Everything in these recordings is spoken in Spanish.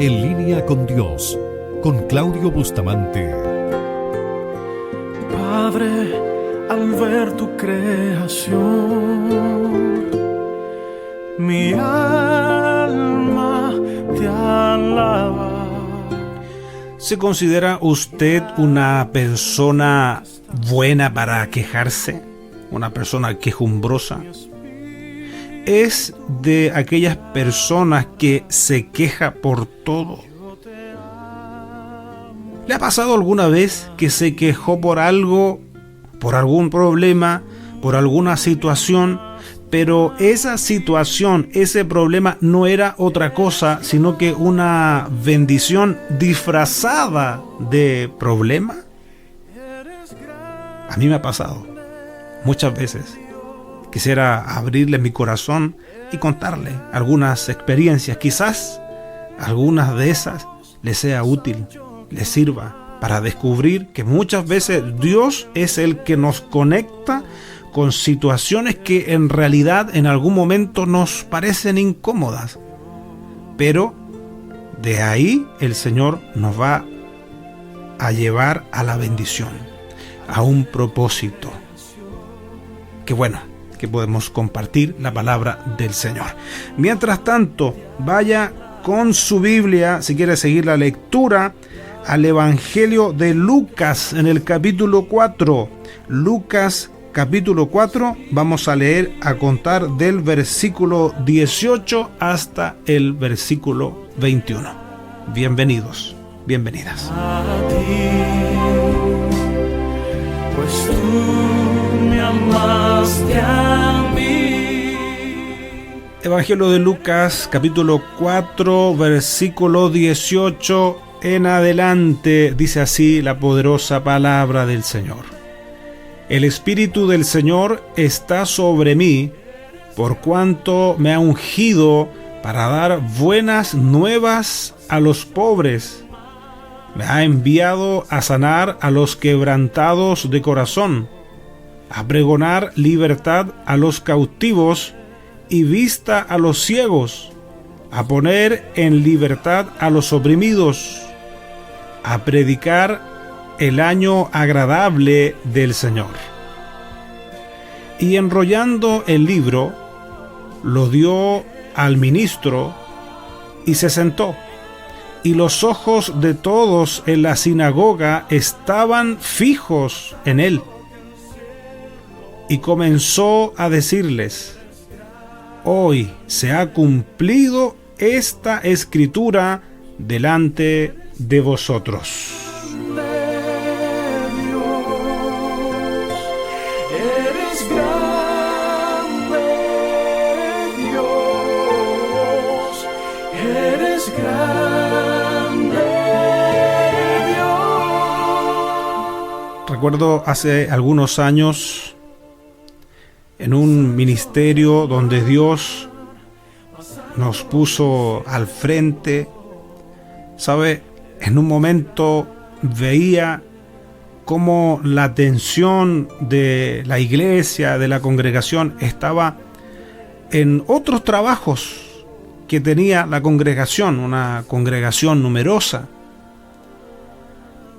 En línea con Dios, con Claudio Bustamante. Padre, al ver tu creación, mi alma te alaba. ¿Se considera usted una persona buena para quejarse? ¿Una persona quejumbrosa? ¿Es de aquellas personas que se queja por todo? ¿Le ha pasado alguna vez que se quejó por algo, por algún problema, por alguna situación, pero esa situación, ese problema no era otra cosa, sino que una bendición disfrazada de problema? A mí me ha pasado muchas veces. Quisiera abrirle mi corazón y contarle algunas experiencias. Quizás algunas de esas le sea útil, le sirva para descubrir que muchas veces Dios es el que nos conecta con situaciones que en realidad en algún momento nos parecen incómodas. Pero de ahí el Señor nos va a llevar a la bendición, a un propósito. Qué bueno que podemos compartir la palabra del Señor. Mientras tanto, vaya con su Biblia, si quiere seguir la lectura, al Evangelio de Lucas en el capítulo 4. Lucas capítulo 4, vamos a leer a contar del versículo 18 hasta el versículo 21. Bienvenidos, bienvenidas. A ti, pues tú me amaste a mí. Evangelio de Lucas, capítulo 4, versículo 18 en adelante, dice así la poderosa palabra del Señor. El Espíritu del Señor está sobre mí, por cuanto me ha ungido para dar buenas nuevas a los pobres. Me ha enviado a sanar a los quebrantados de corazón, a pregonar libertad a los cautivos y vista a los ciegos, a poner en libertad a los oprimidos, a predicar el año agradable del Señor. Y enrollando el libro, lo dio al ministro y se sentó. Y los ojos de todos en la sinagoga estaban fijos en él. Y comenzó a decirles: hoy se ha cumplido esta escritura delante de vosotros. Eres grande, Dios, eres grande, Dios. Recuerdo hace algunos años en un ministerio donde Dios nos puso al frente, ¿sabe? En un momento veía cómo la atención de la iglesia, de la congregación, estaba en otros trabajos que tenía la congregación, una congregación numerosa.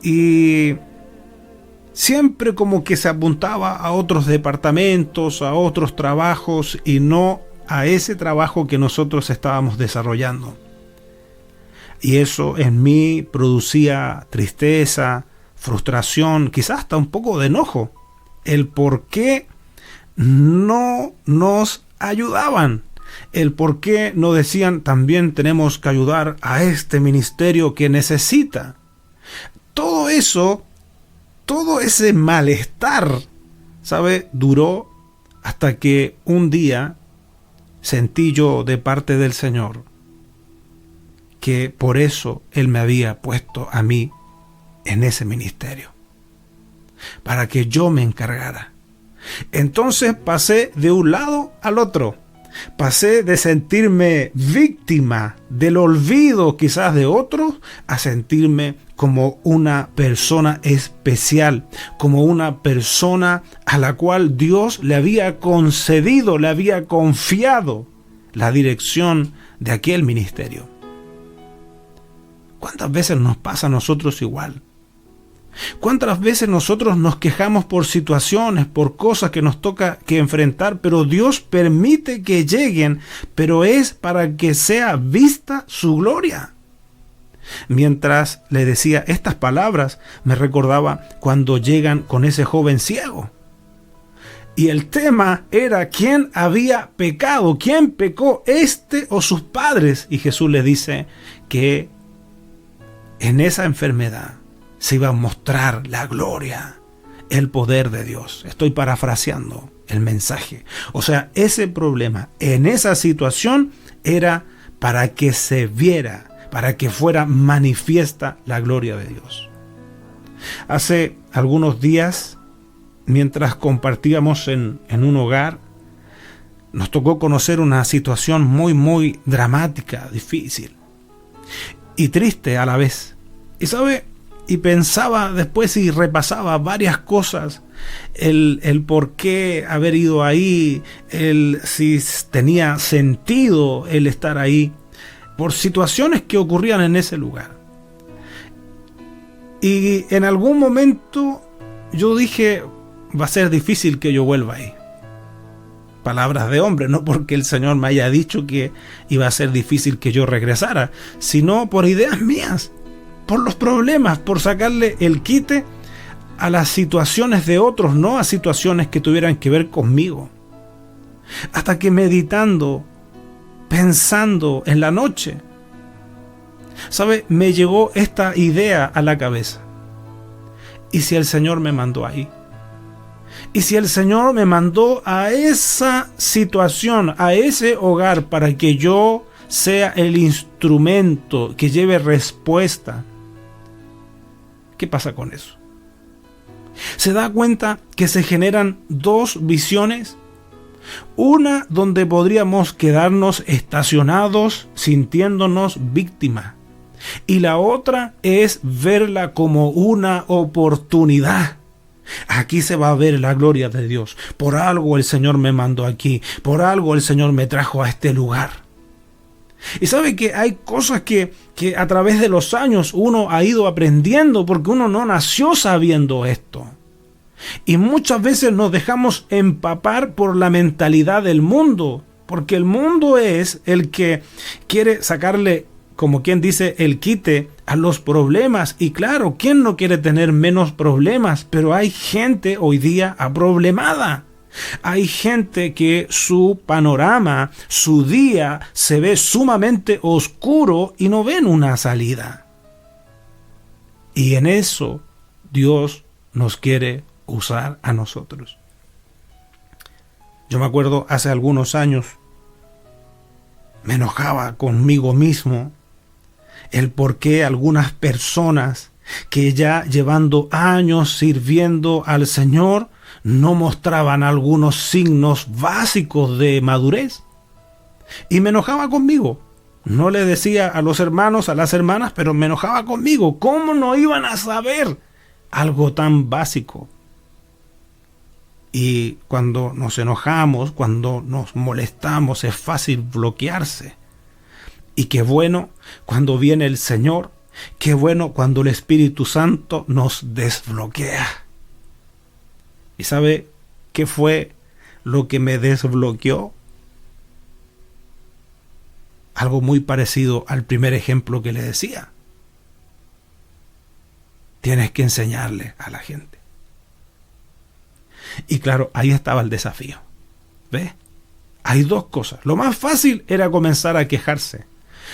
Y siempre como que se apuntaba a otros departamentos, a otros trabajos y no a ese trabajo que nosotros estábamos desarrollando. Y eso en mí producía tristeza, frustración, quizás hasta un poco de enojo. El por qué no nos ayudaban. El por qué no decían: también tenemos que ayudar a este ministerio que necesita. Todo eso, todo ese malestar, ¿sabe? Duró hasta que un día sentí yo de parte del Señor que por eso Él me había puesto a mí en ese ministerio, para que yo me encargara. Entonces pasé de un lado al otro. Pasé de sentirme víctima del olvido quizás de otros a sentirme como una persona especial, como una persona a la cual Dios le había concedido, le había confiado la dirección de aquel ministerio. ¿Cuántas veces nos pasa a nosotros igual? ¿Cuántas veces nosotros nos quejamos por situaciones, por cosas que nos toca que enfrentar, pero Dios permite que lleguen, pero es para que sea vista su gloria? Mientras le decía estas palabras, me recordaba cuando llegan con ese joven ciego. Y el tema era quién había pecado, quién pecó, este o sus padres. Y Jesús le dice que en esa enfermedad se iba a mostrar la gloria, el poder de Dios. Estoy parafraseando el mensaje. O sea, ese problema en esa situación era para que se viera, para que fuera manifiesta la gloria de Dios. Hace algunos días, mientras compartíamos en un hogar, nos tocó conocer una situación muy dramática, difícil y triste a la vez. Y pensaba después y repasaba varias cosas, el por qué haber ido ahí, si tenía sentido el estar ahí, por situaciones que ocurrían en ese lugar. Y en algún momento yo dije, va a ser difícil que yo vuelva ahí. Palabras de hombre, no porque el Señor me haya dicho que iba a ser difícil que yo regresara, sino por ideas mías, por los problemas, por sacarle el quite a las situaciones de otros, no a situaciones que tuvieran que ver conmigo. Hasta que meditando, pensando en la noche, me llegó esta idea a la cabeza. ¿Y si el Señor me mandó ahí? ¿Y si el Señor me mandó a esa situación, a ese hogar, para que yo sea el instrumento que lleve respuesta? ¿Qué pasa con eso? ¿Se da cuenta que se generan dos visiones? Una donde podríamos quedarnos estacionados sintiéndonos víctimas. Y la otra es verla como una oportunidad. Aquí se va a ver la gloria de Dios. Por algo el Señor me mandó aquí. Por algo el Señor me trajo a este lugar. Y sabe que hay cosas que a través de los años uno ha ido aprendiendo porque uno no nació sabiendo esto. Y muchas veces nos dejamos empapar por la mentalidad del mundo, porque el mundo es el que quiere sacarle, como quien dice, el quite a los problemas. Y claro, ¿quién no quiere tener menos problemas? Pero hay gente hoy día aproblemada. Hay gente que su panorama, su día se ve sumamente oscuro y no ven una salida. Y en eso Dios nos quiere usar a nosotros. Yo me acuerdo hace algunos años, me enojaba conmigo mismo el por qué algunas personas que ya llevando años sirviendo al Señor no mostraban algunos signos básicos de madurez. Y me enojaba conmigo. No le decía a los hermanos, a las hermanas, pero me enojaba conmigo. ¿Cómo no iban a saber algo tan básico? Y cuando nos enojamos, cuando nos molestamos, es fácil bloquearse. Y qué bueno cuando viene el Señor, qué bueno cuando el Espíritu Santo nos desbloquea. ¿Y sabe qué fue lo que me desbloqueó? Algo muy parecido al primer ejemplo que le decía. Tienes que enseñarle a la gente. Y claro, ahí estaba el desafío. ¿Ves? Hay dos cosas. Lo más fácil era comenzar a quejarse.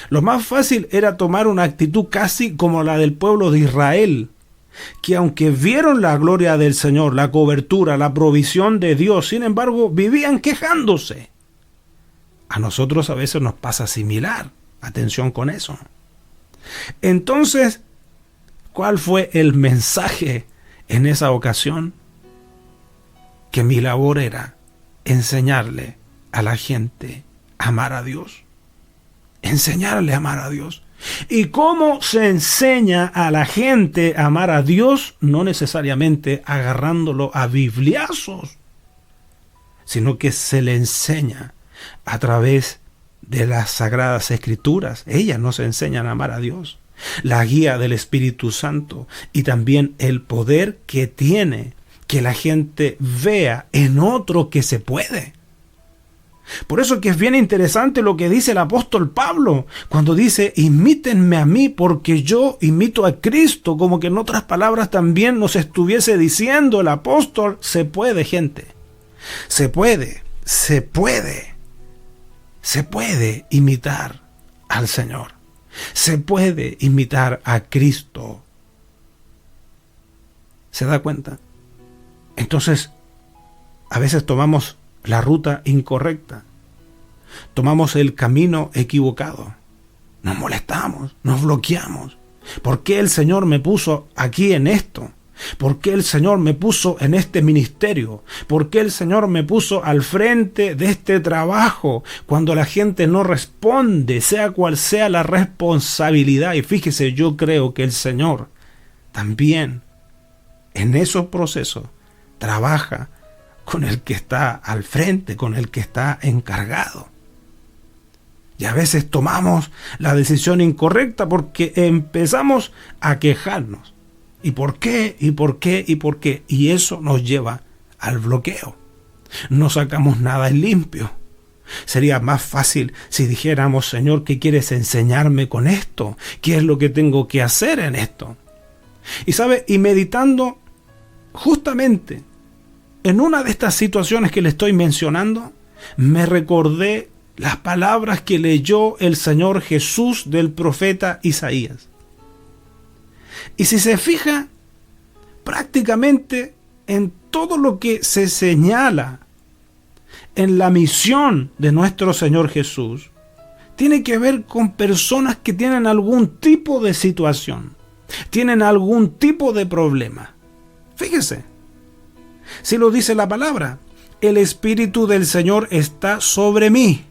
Lo más fácil era tomar una actitud casi como la del pueblo de Israel, que aunque vieron la gloria del Señor, la cobertura, la provisión de Dios, sin embargo, vivían quejándose. A nosotros a veces nos pasa similar. Atención con eso. Entonces, ¿cuál fue el mensaje en esa ocasión? Que mi labor era enseñarle a la gente a amar a Dios. Enseñarle a amar a Dios. ¿Y cómo se enseña a la gente a amar a Dios? No necesariamente agarrándolo a bibliazos, sino que se le enseña a través de las Sagradas Escrituras. Ellas nos enseñan a amar a Dios. la guía del Espíritu Santo y también el poder que tiene que la gente vea en otro que se puede. Por eso que es bien interesante lo que dice el apóstol Pablo, cuando dice, imítenme a mí porque yo imito a Cristo, como que en otras palabras también nos estuviese diciendo el apóstol, se puede, gente, se puede imitar al Señor, se puede imitar a Cristo. ¿Se da cuenta? Entonces, a veces tomamos la ruta incorrecta, tomamos el camino equivocado, nos molestamos, nos bloqueamos. ¿Por qué el Señor me puso aquí en esto? ¿Por qué el Señor me puso en este ministerio? ¿Por qué el Señor me puso al frente de este trabajo cuando la gente no responde, sea cual sea la responsabilidad? Y fíjese, yo creo que el Señor también en esos procesos trabaja con el que está al frente, con el que está encargado. Y a veces tomamos la decisión incorrecta porque empezamos a quejarnos. ¿Y por qué? ¿Y por qué? ¿Y por qué? Y eso nos lleva al bloqueo. No sacamos nada en limpio. Sería más fácil si dijéramos, Señor, ¿qué quieres enseñarme con esto? ¿Qué es lo que tengo que hacer en esto? Y sabe, y meditando justamente en una de estas situaciones que le estoy mencionando, me recordé las palabras que leyó el Señor Jesús del profeta Isaías. Y si se fija, prácticamente en todo lo que se señala en la misión de nuestro Señor Jesús, tiene que ver con personas que tienen algún tipo de situación, tienen algún tipo de problema. Fíjese, si lo dice la palabra, el Espíritu del Señor está sobre mí,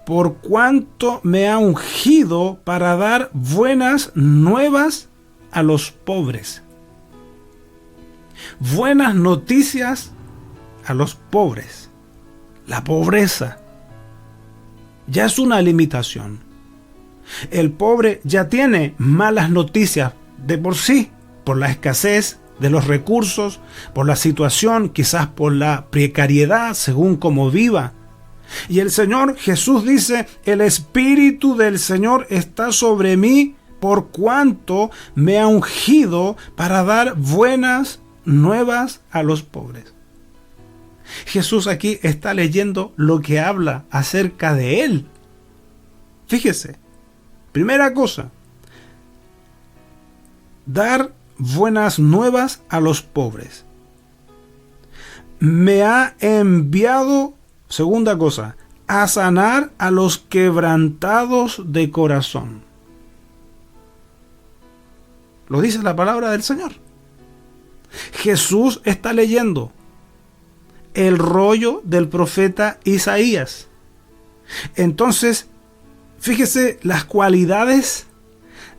por cuanto me ha ungido para dar buenas nuevas a los pobres. Buenas noticias a los pobres. La pobreza ya es una limitación. El pobre ya tiene malas noticias de por sí, por la escasez de los recursos, por la situación, quizás por la precariedad, según como viva. Y el Señor Jesús dice, el Espíritu del Señor está sobre mí, por cuanto me ha ungido para dar buenas nuevas a los pobres. Jesús aquí está leyendo lo que habla acerca de Él. Fíjese, primera cosa, dar buenas nuevas a los pobres. Me ha enviado, segunda cosa, a sanar a los quebrantados de corazón. Lo dice la palabra del Señor. Jesús está leyendo el rollo del profeta Isaías. Entonces, fíjese las cualidades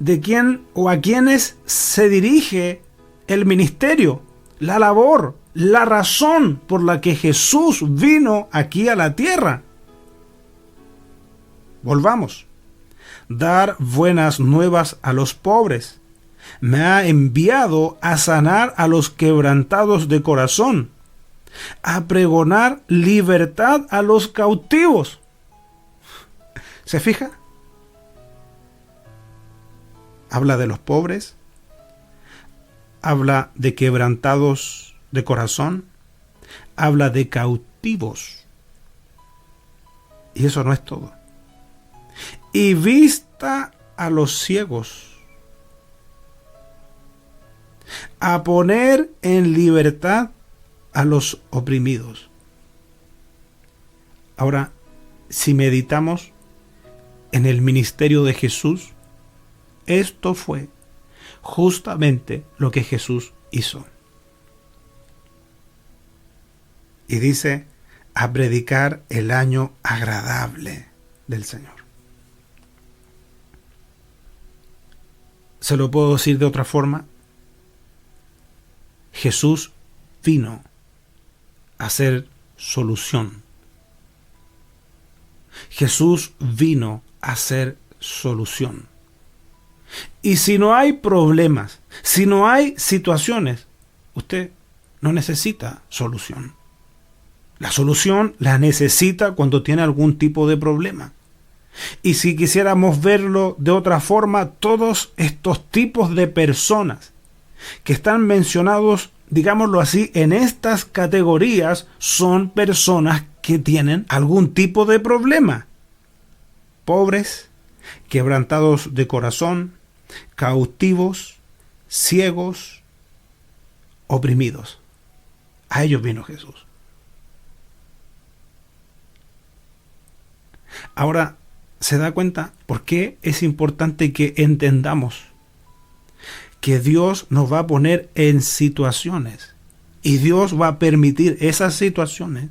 de quién o a quienes se dirige el ministerio, la labor, la razón por la que Jesús vino aquí a la tierra. Volvamos. Dar buenas nuevas a los pobres. Me ha enviado a sanar a los quebrantados de corazón, a pregonar libertad a los cautivos. ¿Se fija? Habla de los pobres, habla de quebrantados de corazón, habla de cautivos. Y eso no es todo. Y vista a los ciegos, a poner en libertad a los oprimidos. Ahora, si meditamos en el ministerio de Jesús, esto fue justamente lo que Jesús hizo. Y dice, a predicar el año agradable del Señor. ¿Se lo puedo decir de otra forma? Jesús vino a ser solución. Jesús vino a ser solución. Y si no hay problemas, si no hay situaciones, usted no necesita solución. La solución la necesita cuando tiene algún tipo de problema. Y si quisiéramos verlo de otra forma, todos estos tipos de personas que están mencionados, digámoslo así, en estas categorías, son personas que tienen algún tipo de problema. Pobres, quebrantados de corazón, cautivos, ciegos, oprimidos. A ellos vino Jesús. Ahora, ¿se da cuenta por qué es importante que entendamos que Dios nos va a poner en situaciones y Dios va a permitir esas situaciones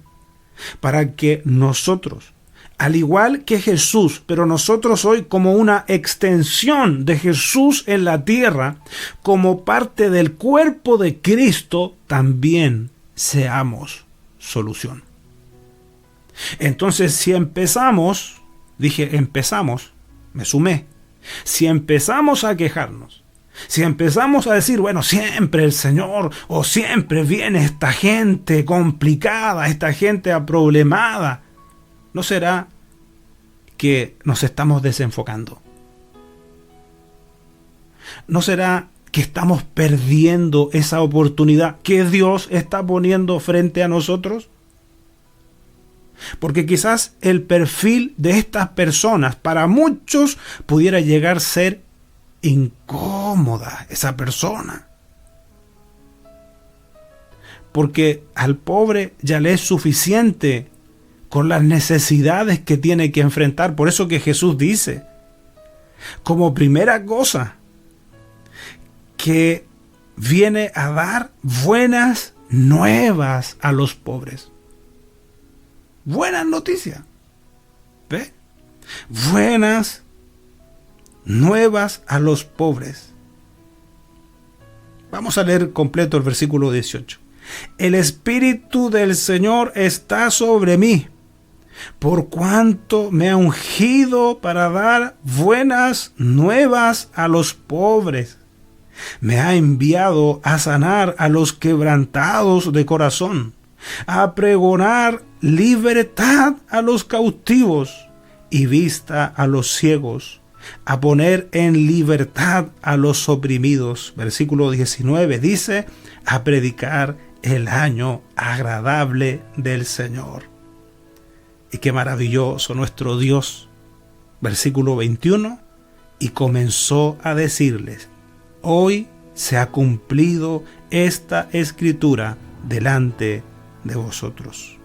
para que nosotros, al igual que Jesús, pero nosotros hoy como una extensión de Jesús en la tierra, como parte del cuerpo de Cristo, también seamos solución? Entonces, si empezamos, me sumé, si empezamos a quejarnos, si empezamos a decir, bueno, siempre el Señor, o siempre viene esta gente complicada, esta gente aproblemada, ¿no será que nos estamos desenfocando? ¿No será que estamos perdiendo esa oportunidad que Dios está poniendo frente a nosotros? Porque quizás el perfil de estas personas para muchos pudiera llegar a ser incómoda esa persona. Porque al pobre ya le es suficiente con las necesidades que tiene que enfrentar. Por eso que Jesús dice, como primera cosa, que viene a dar buenas nuevas a los pobres. Buenas noticias. ¿Ve? Buenas nuevas a los pobres. Vamos a leer completo el versículo 18. El Espíritu del Señor está sobre mí, por cuanto me ha ungido para dar buenas nuevas a los pobres. Me ha enviado a sanar a los quebrantados de corazón, a pregonar libertad a los cautivos y vista a los ciegos, a poner en libertad a los oprimidos. Versículo 19 dice, a predicar el año agradable del Señor. Y qué maravilloso nuestro Dios. Versículo 21, y comenzó a decirles, hoy se ha cumplido esta escritura delante de vosotros.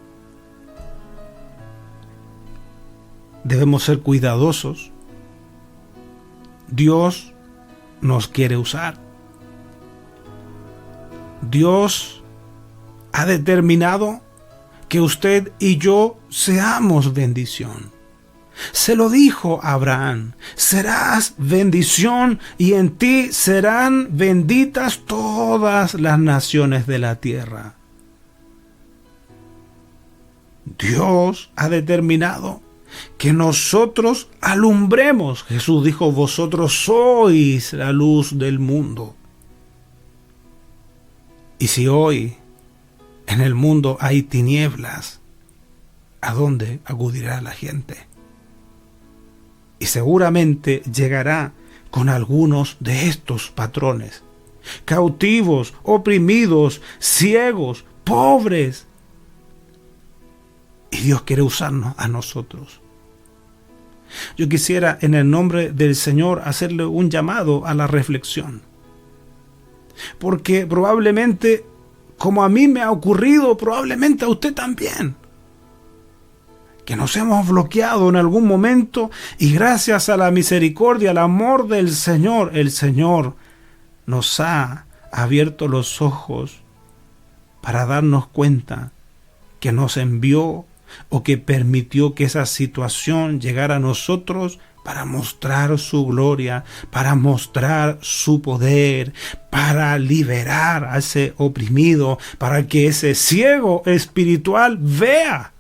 Debemos ser cuidadosos. Dios nos quiere usar. Dios ha determinado que usted y yo seamos bendición. Se lo dijo a Abraham, serás bendición y en ti serán benditas todas las naciones de la tierra. Dios ha determinado que nosotros alumbremos. Jesús dijo, vosotros sois la luz del mundo. Y si hoy en el mundo hay tinieblas, ¿a dónde acudirá la gente? Y seguramente llegará con algunos de estos patrones. Cautivos, oprimidos, ciegos, pobres. Y Dios quiere usarnos a nosotros. Yo quisiera en el nombre del Señor hacerle un llamado a la reflexión. Porque probablemente, como a mí me ha ocurrido, probablemente a usted también. Que nos hemos bloqueado en algún momento y gracias a la misericordia, al amor del Señor, el Señor nos ha abierto los ojos para darnos cuenta que nos envió o que permitió que esa situación llegara a nosotros para mostrar su gloria, para mostrar su poder, para liberar a ese oprimido, para que ese ciego espiritual vea.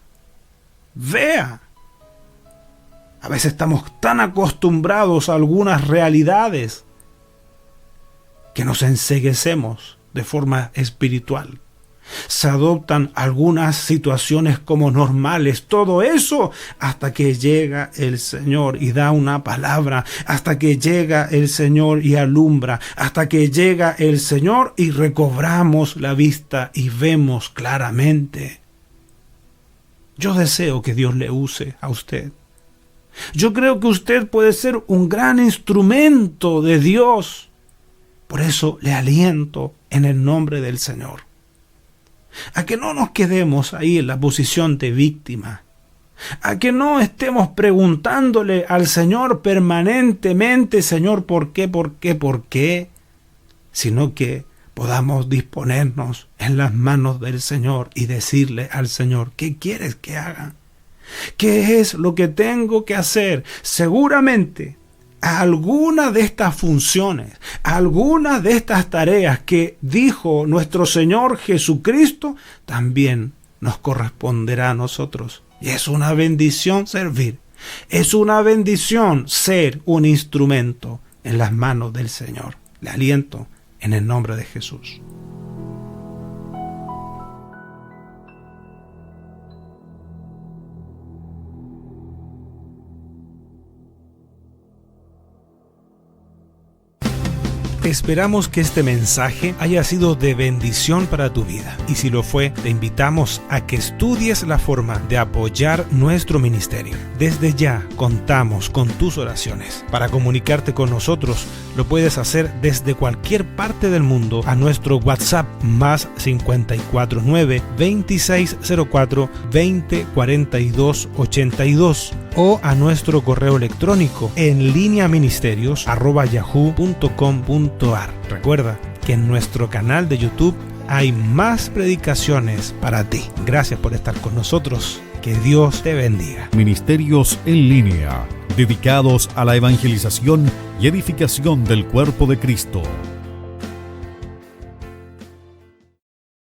A veces estamos tan acostumbrados a algunas realidades que nos enceguecemos de forma espiritual. Se adoptan algunas situaciones como normales, todo eso hasta que llega el Señor y da una palabra, hasta que llega el Señor y alumbra, hasta que llega el Señor y recobramos la vista y vemos claramente. Yo deseo que Dios le use a usted. Yo creo que usted puede ser un gran instrumento de Dios. Por eso le aliento en el nombre del Señor a que no nos quedemos ahí en la posición de víctima, a que no estemos preguntándole al Señor permanentemente, Señor, ¿por qué? Sino que podamos disponernos en las manos del Señor y decirle al Señor, ¿qué quieres que haga? ¿Qué es lo que tengo que hacer? Seguramente a alguna de estas funciones, a alguna de estas tareas que dijo nuestro Señor Jesucristo, también nos corresponderá a nosotros. Y es una bendición servir. Es una bendición ser un instrumento en las manos del Señor. Le aliento en el nombre de Jesús. Esperamos que este mensaje haya sido de bendición para tu vida. Y si lo fue, te invitamos a que estudies la forma de apoyar nuestro ministerio. Desde ya contamos con tus oraciones. Para comunicarte con nosotros, lo puedes hacer desde cualquier parte del mundo a nuestro WhatsApp más 549-2604-2042-82 o a nuestro correo electrónico en lineaministerios@yahoo.com.ar. Recuerda que en nuestro canal de YouTube hay más predicaciones para ti. Gracias por estar con nosotros. Que Dios te bendiga. Ministerios en línea, dedicados a la evangelización y edificación del cuerpo de Cristo.